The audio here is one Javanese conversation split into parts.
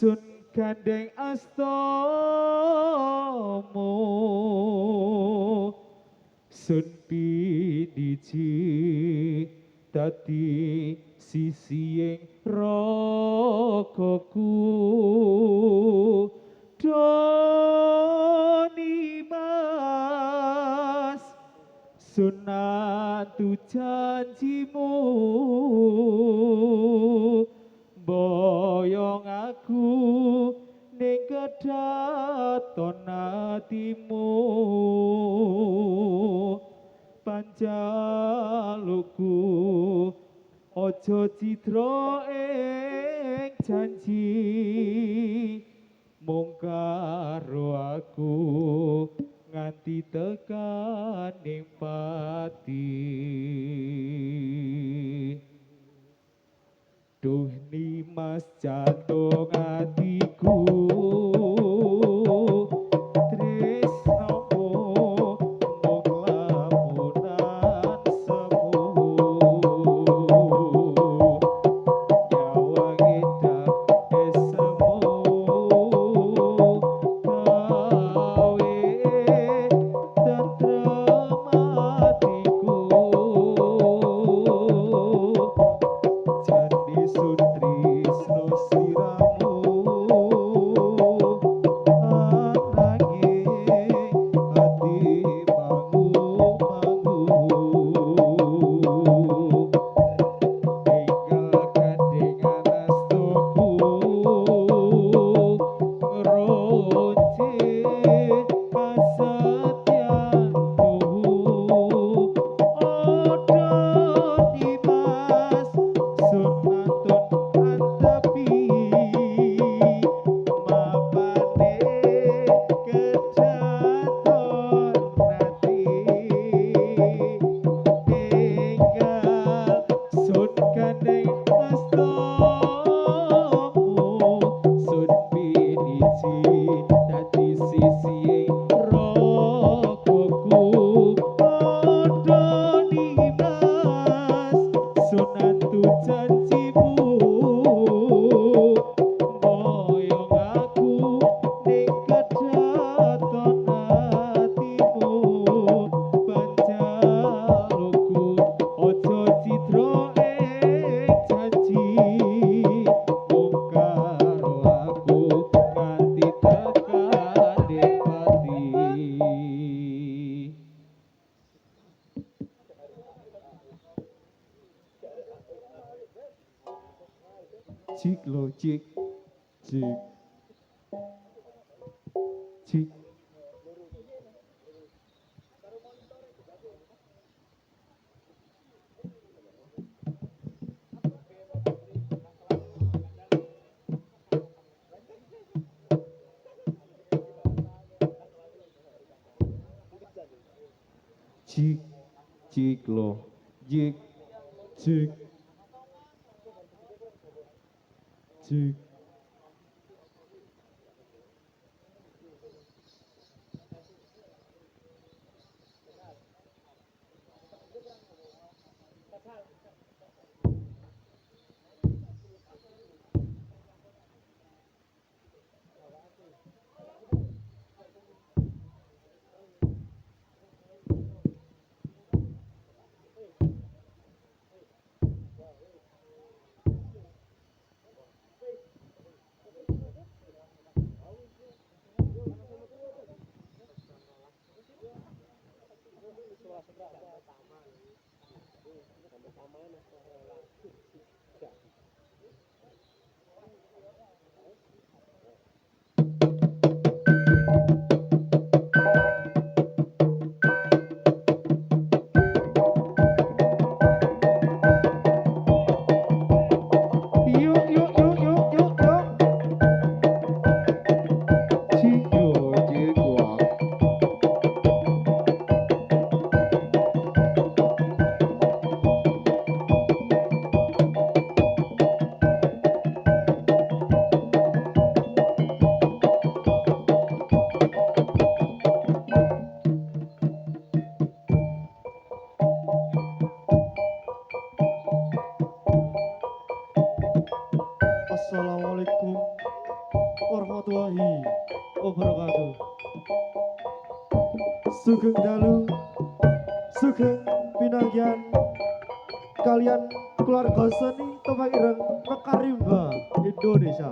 Sun gandeng astomo sun piniji dadi sisiying ragaku doni mas sunatu janjimu boyong aku ning kedaton atimu panjalukku ojo cidra ing janji mung karo aku nganti tekaning pati duh nimas jantung atiku tresnomu mung lamunan semu nyawa kita esemu gawe tentrem atiku Jandi sutrisno sliramu ananging ati mangu-mangu tinggal gandengan astuku ngeronce kasetyanku odo dimas sunatun antepi mapane kedaton nati tinggal sun gandeng astomu sun piniji dadi sisi rogoku odo dimas sunatu janjimu boyong aku ning kedaton atimu panjalukku ojo cidra ing janji mung karo aku nganti tekaning pati cik lo cik cik cik cik cik lo cik cik cik yuk yuk yuk yuk yuk yuk cik lo cik wah Assalamualaikum warahmatullahi wabarakatuh. Sugeng dalu, sugeng pinanggian kalian keluarga seni Topeng Ireng Mekarimba Indonesia.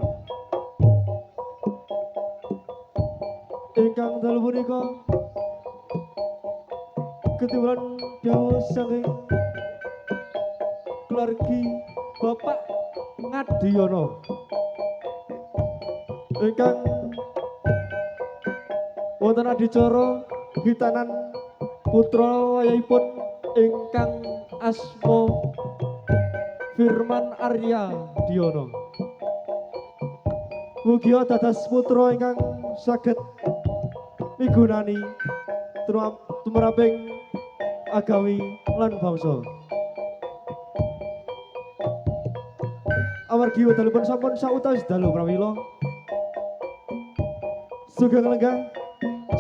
Ingkang dalu punika ketimbalan dawuh saking keluargi Bapak Ngadiono ingkang wonten adicara hitanan putra wayahipun ingkang asma Firman Arya Diono. Mugi dados putra ingkang saged migunani tumraping agawi lan bangsa. Amargi wedalipun sampun sautawis dalu pramila sugeng lenggah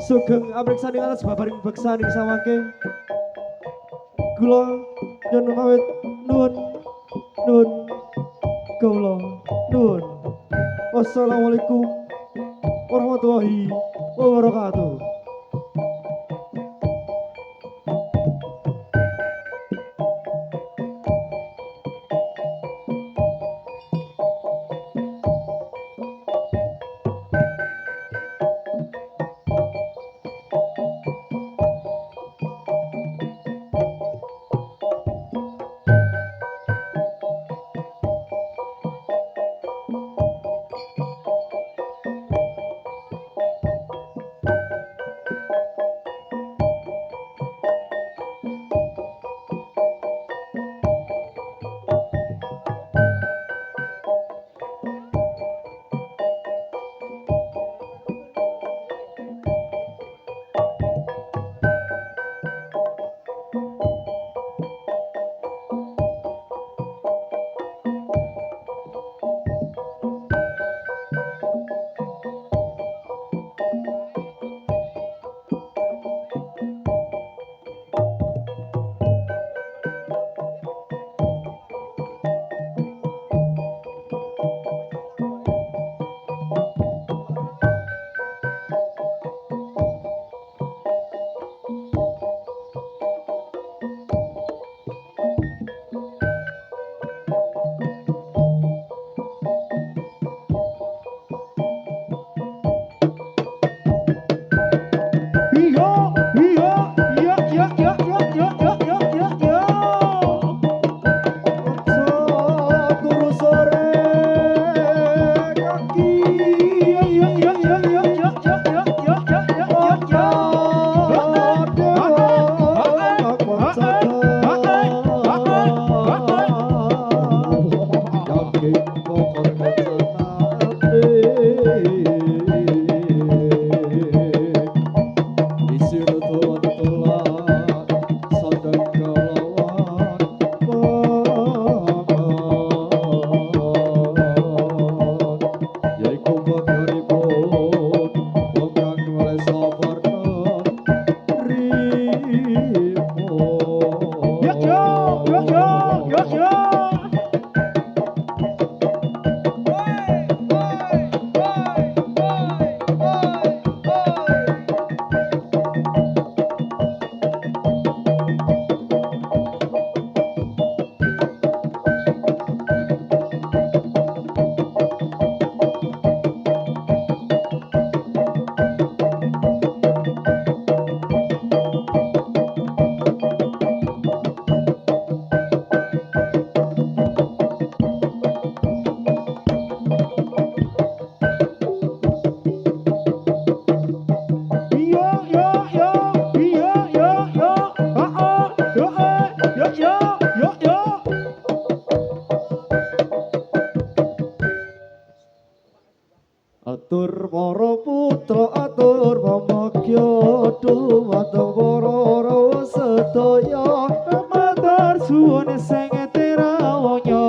sugeng amriksani atas babaring beksaning samangke kula yen mawit nuwun kula nuwun. Wassalamualaikum warahmatullahi wabarakatuh. Atur para putra atur pamagya dumateng para rawa sedaya matur suwun sing tirawanya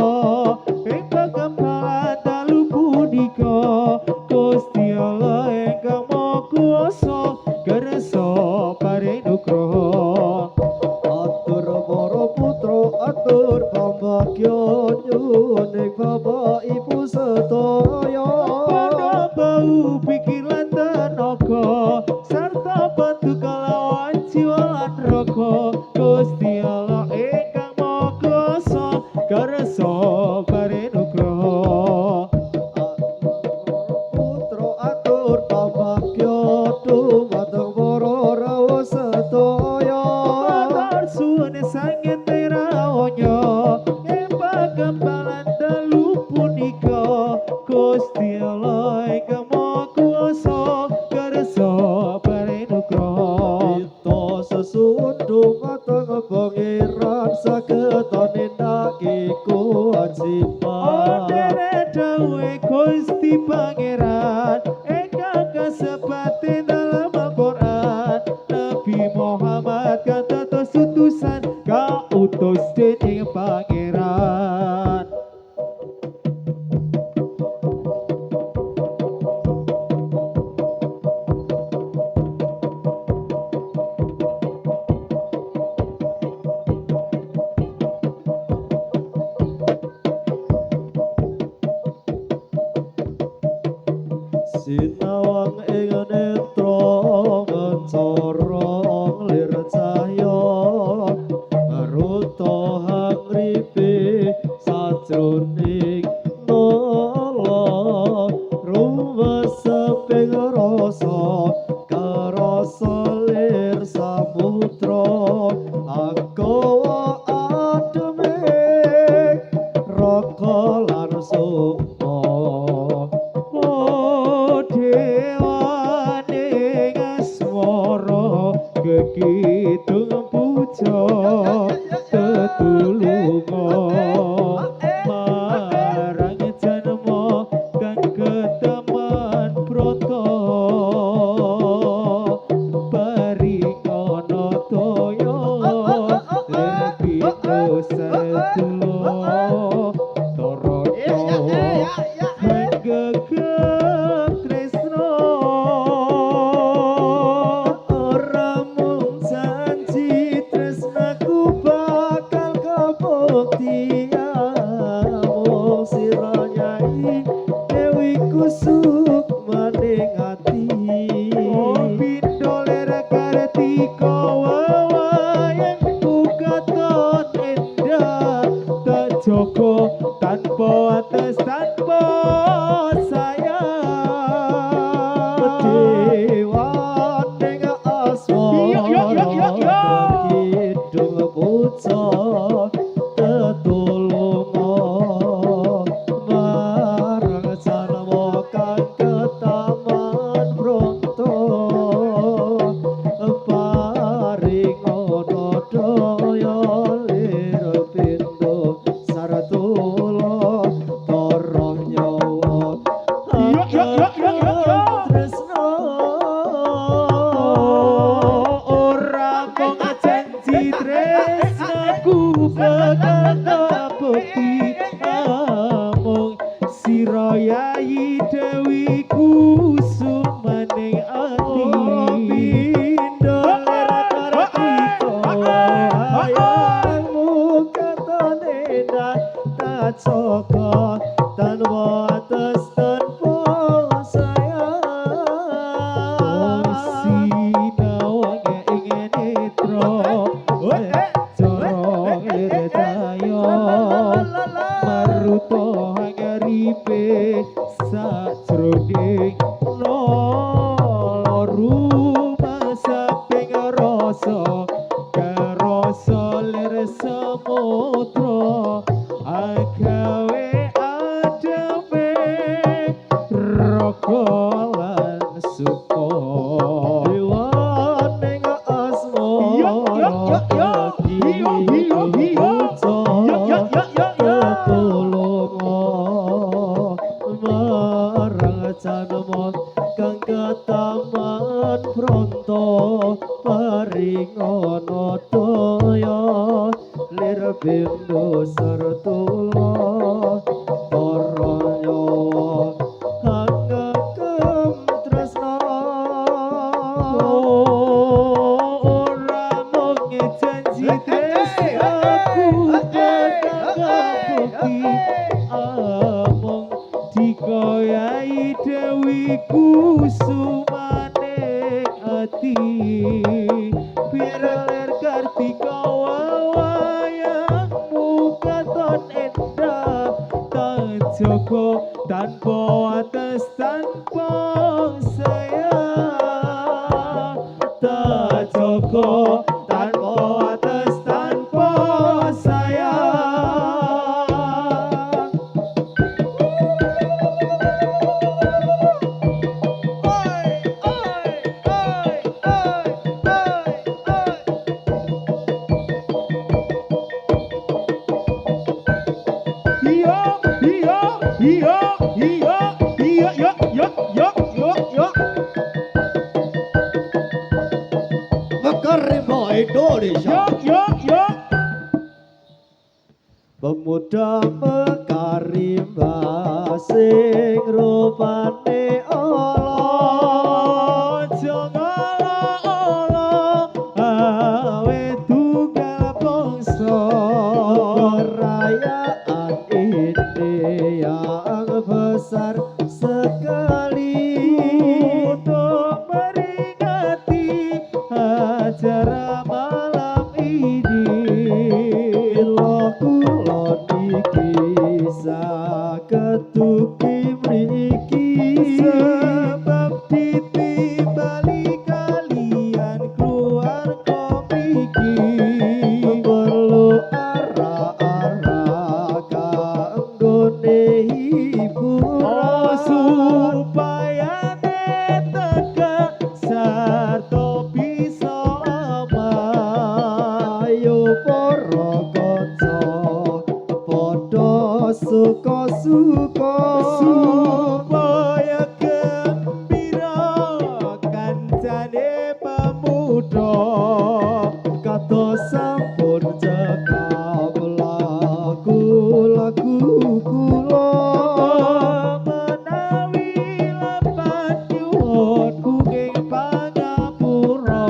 ing pagembaran dalu punika Gusti Allah ingkang Maha Kuwasa kersa paring nugraha. Atur para putra atur pamagya nyuwun ing bapak ibu sedaya Gusti Allah ingkang Maha Kuwasa kersa paring nugraha kita sesundung mateng pangeran saketon nindakake kewajiban Ondene dawe Gusti Pangeran ingkang kasebate dalam Al-Qur'an Nabi Muhammad kan dados utusan kautus dening Pangeran sinawang ing netra mencorong lir cahya maruta hangripe sajroning nala ruweseping rasa karasa lir samudra angkawa ademe raka lan sukma dewane asmara kekidung puja tetulunga marang janma kang keteman brata paringana toya lebih sedulur Gegek tresno ora mung janji tresnaku bakal kabuktian mung sira nyai dewi kusuk maning ati pindo ler kartika wayangku katon endah tak joko tanpa atas tanpa dewaning asmara kidung puja tetulunga marang janma kang ketaman bronto paringana daya lir pindo saratula torong nyawa tresno ora mung janji tresnaku bakal kabukti amung sira yayi dewi kusumaning ati pindo ler kartika ayangmu katone tak joko tanpa atas tanpa sayang sinawang ing netra corong lir cahya maruta hangaripe sajroning nala rumasaping rasa karasa lir samudra agawe ademe raka lan suka dewaning asmara kidung puja tetulunga marang janma kang ketaman bronto paringana daya lir pindo sartula para nyawa hangkem tresna ora mung janji tresnaku bakal kabukti amung dikoyahi dewi kusumaning ati biar ler kartika wayangmu katon endah tak joko tanpa atas tanpa sayang tak joko tanpa atas tanpa sayang sing rupane ala Jongolo awe tunggal bangsa perayaan ini yang besar sekali untuk meringati acara malam ini. Bila kulon iki saketuki mriki Sebab ditimbali kalian keluarga mriki. perlu ara-ara kanggone hiburan Supaya tegak sarta bisa aman. ayo para kanca padha suka-suka Supaya gembira kancane pemuda. kados sampun cekap lagu-lagu kula Menawi lepat nyuwun kenging pangapura.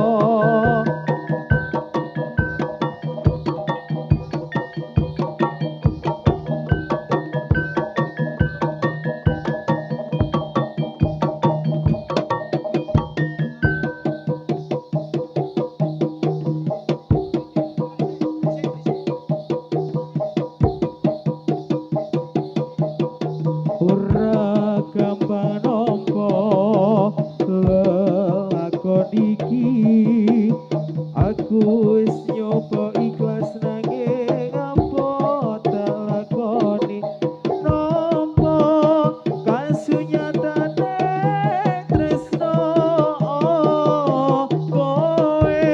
Ora gampang nampa lelakon iki. Aku wis nyoba ikhlas nanging apa tak lakoni. Nampa kasunyatane tresno kowe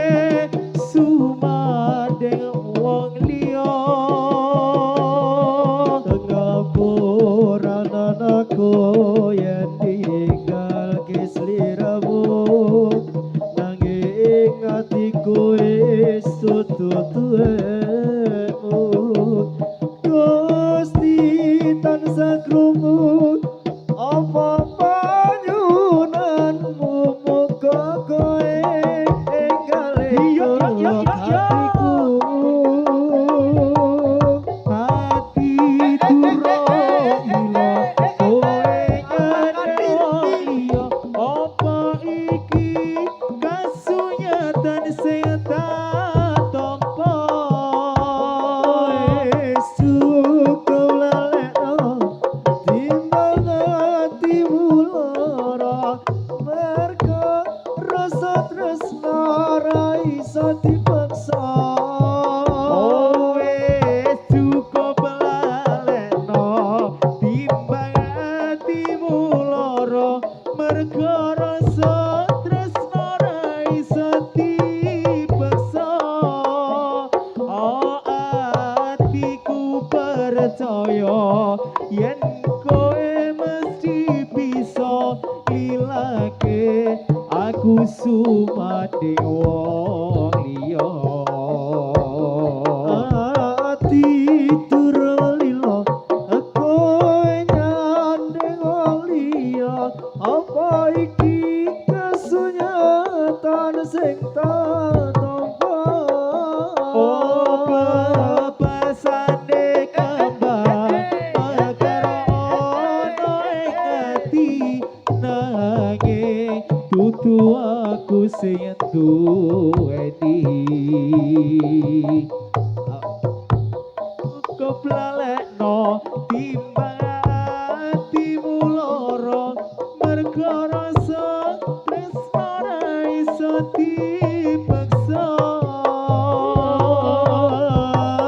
sumadeng wong liya. ngapuran anakku yen tinggal kesliramu nanging atiku wis tututuemu Gusti tansah krungu apa panyunanmu muga kowe enggale Iya, iya, iya, iya. hatiku Hati ilo kowe nyane wong liya. Apa iki kasunyatan sing tak tampa. wis cukup lalekno timbang atimu lara merga rasa tresna ra iso dipaksa Wis cukup lalekno timbang atimu lara merga rasa tresna ra iso dipaksa. Atiku percaya yen kowe mesti bisa ilake aku sumade wong liya. ati turlilo kowe nyandeng liya apa iki kesunyatan sing tak tampa Pesane kembang perkara ono ing ati nanging dudu aku sing duweni. Cukup lalekno timbang atimu lara merga rasa tresna ra iso dipaksa.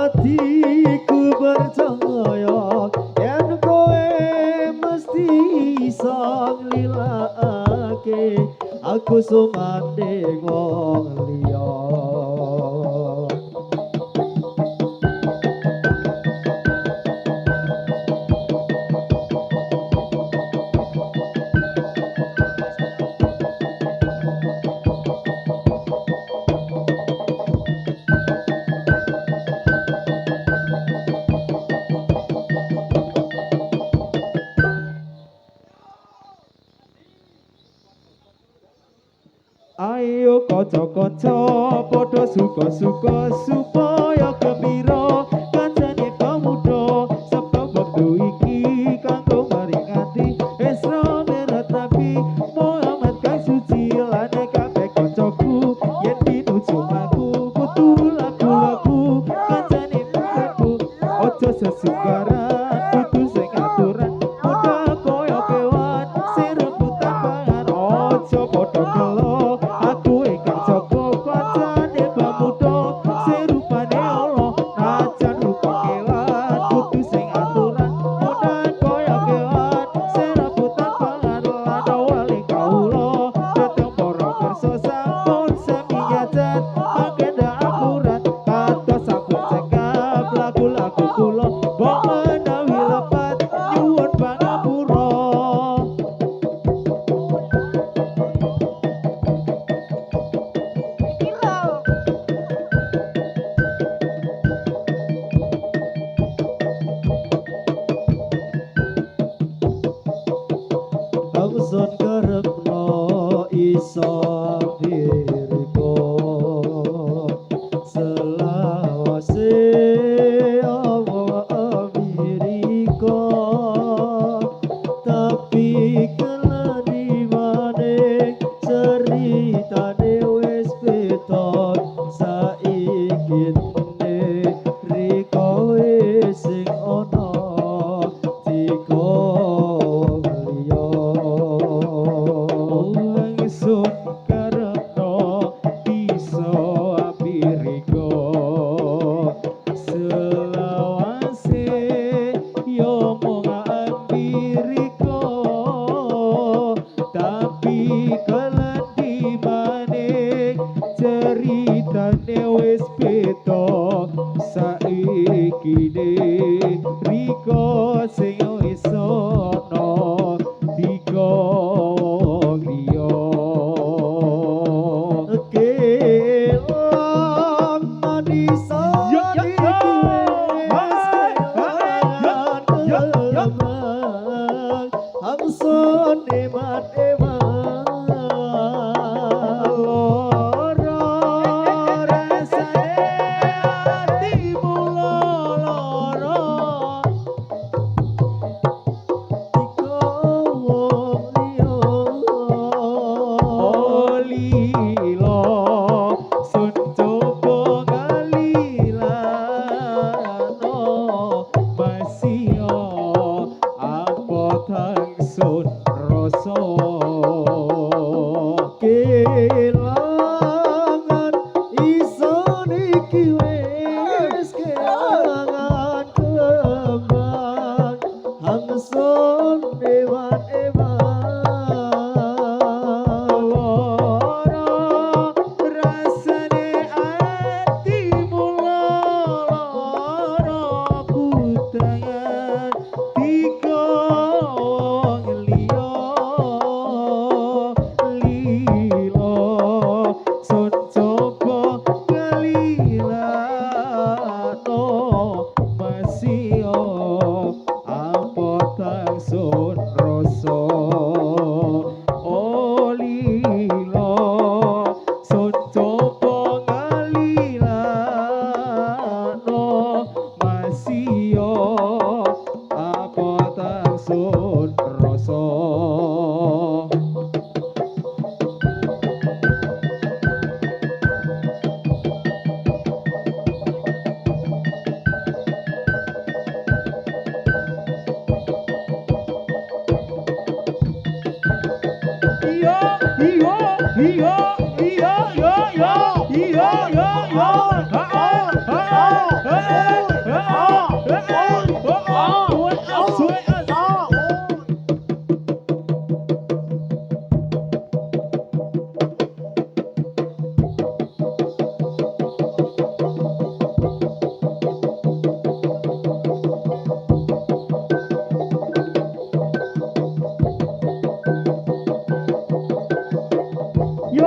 atiku percaya yen kowe mesti iso nglilakake aku sumanding wong liya Ayo kanca-kanca padha suka-suka supaya gembira kancane pemuda sebab wektu iki kanggo maringati Isra Mi'raj Nabi Muhammad kang suci lan kabeh kancaku yen pinuju aku kudu lagu-lagu kancane pemudaku ojo sesunggaran kudu sing aturan muda koyo kewan sing rebutan pangan ojo padha gelo aku ingkang jaga kancane pemuda sing rupane Allah najan rupa kewan kudu sing aturan muda koyo kewan sing rebutan pangan lan wali kawula dateng para kersa sampun sami nyajat agenda akurat kados sampun cekap lagu-lagu kula mbok menawi lepat nyuwun pangapura. Hamsun kerepno iso diriku selawase Allah Amerika tapi kelani maning ceritane wis beda saiki riko wis sing ana diko Ingsun karepno iso apiriko selawase yo mung ambiriko tapi keladi maning ceritane wis beda saiki riko sing wis ana diko griya kelam manisa Hamsun eman lara rasane atimu lara lila sun coba ngalilano masio apa tang sun rasa kelangan iso niki wis kelangan kembang Hamsun eman lara rasane atimu lara putangan tiga liya lila sun coba ngalilano masio apa tang sun rasa lila sun coba ngalilano masio apa tang sun rasa. Yo,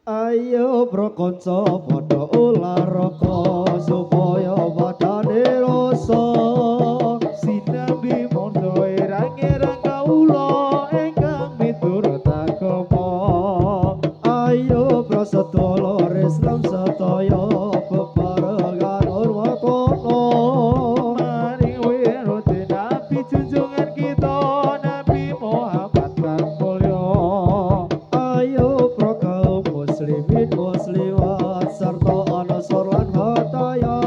Ayo bro konco padha ularaka supaya padane rasa sinambi mondo erang-erang kawula ingkang miturut agama. ayo bro sedaya Islam sedaya bebarengan urwakana Mari wiruti Nabi junjungan kita Nabi Muhammad kang mulya. ayo bro kaum muslimin muslimat sarta ansor lan hataya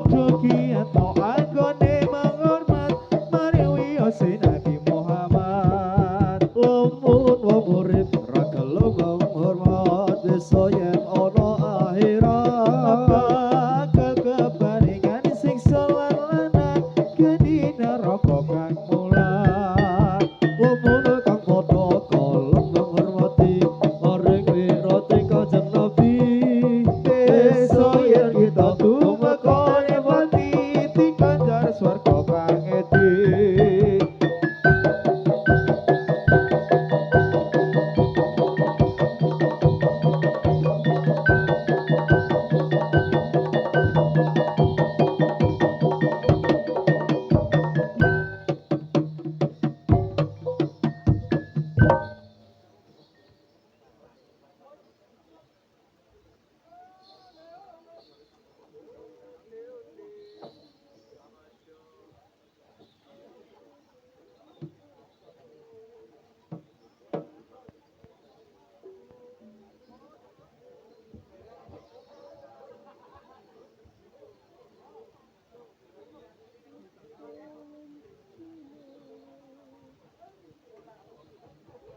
Padha kiyatno anggone menghormat mari wiyosi Nabi Muhammad. lamun wong urip ra gelem hormat desa yen ana akhirat Bakal keparingan siksa lan lanang geni neraka kang mulat. lamun kang padha kalem menghormati maring wirati kanjeng Nabi Desa yen kita tumeka nyepati dikanjar swarga kang edik.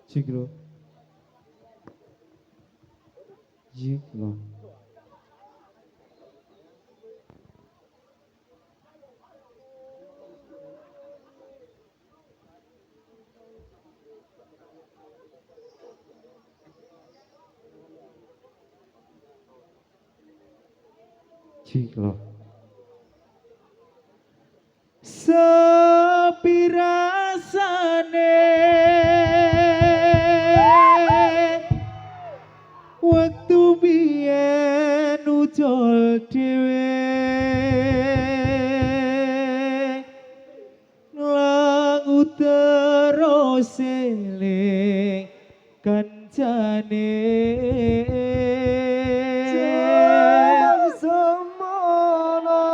Jiglo Jiglo Jiglo Sepi rasane waktu biyen ujol dhewe langu terus eling kancane semono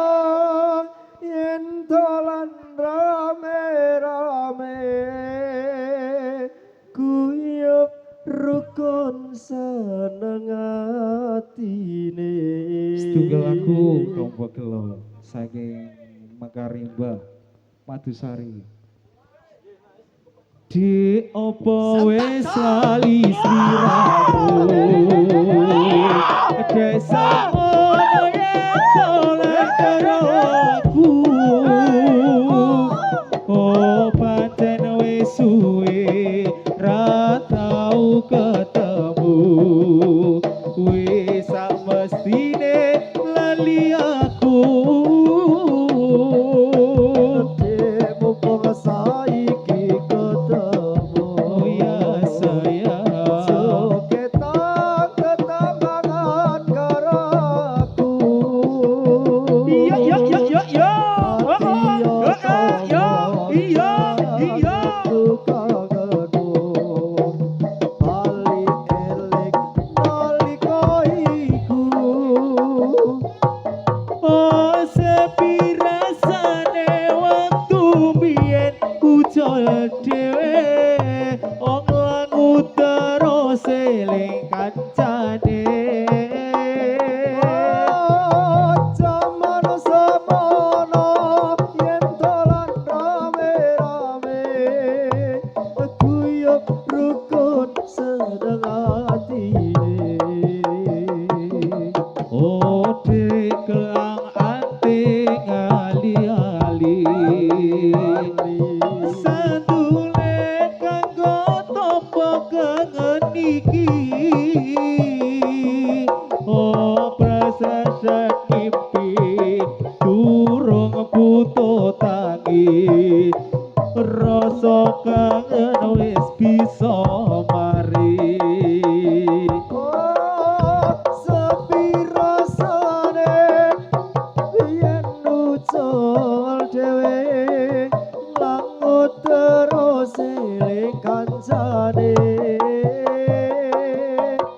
yen dolan rame-rame guyub rukun seneng atine Setunggal lagu Rombok Gelo saking Mekarimba Madusari. Di opo wis lali sliramu desa ono yen oleh karo aku. Oh pancen wis suwe ra tau ketemu wis sak mestine lali aku. mumpung saiki ketemu Oh ya sayang so kita ketambangan karo aku iya iya iya iya iya iya iya aku kangenmu bali eling nalika iku oh sepi rasane waktu biyen ujol dhewe wong langu terus eling kancane. Zaman semono yen dolan rame-rame guyub rukun seneng atine Ode kelang anting ali-ali sandule kanggo topo kangen iki. Oh prasasa mimpi durung butuh tangi rasa kangen wis bisa mari. kancane.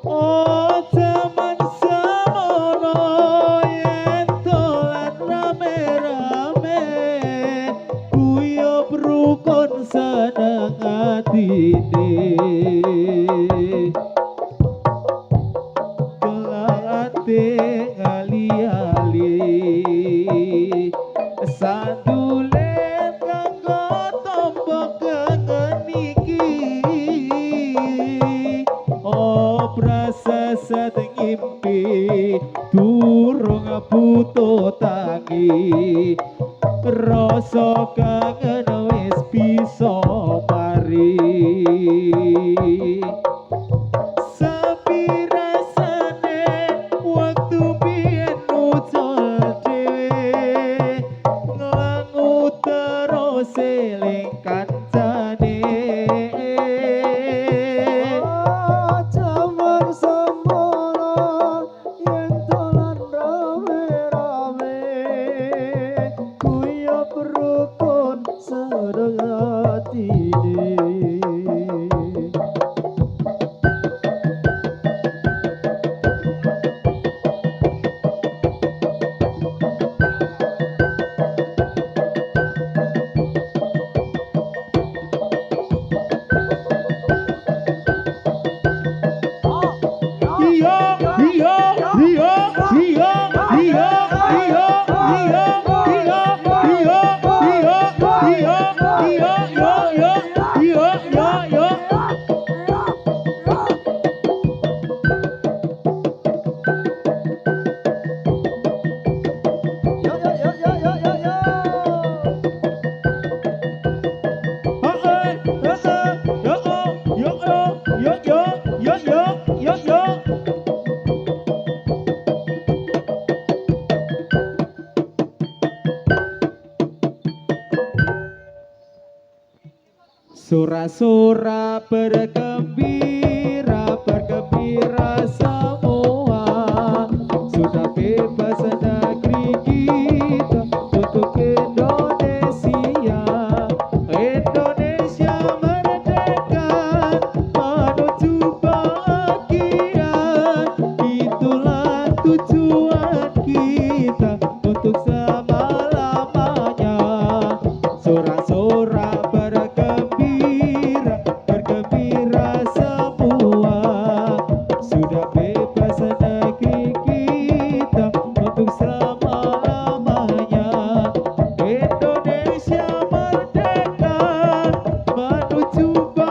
Oh zaman semono yen dolan rame-rame guyub rukun seneng atine kelate ali-ali sandulen kanggo tombo kengen iki prasasat ngimpi durung butuh tangi rasa kangen wis bisa mari sepi rasane waktu biyen ucul dhewe nglangu terus eling kancane. Jaman semono yen dolan rame-rame guyub rukun seneng atine. Iya iya iya iya iya iya iya iya iya iya iya iya iya iya. Yo yo yo yo yo yo yo. Sura-sura bergembira, bergembira semua. Sudah bebas negeri kita untuk Indonesia. Indonesia merdeka menuju bahagia. Itulah tujuan kita untuk selama-lamanya. Sorak-sorak bergembira, bergembira semua. Sudah bebas negeri kita untuk selama-lamanya. Indonesia merdeka menuju bahagia.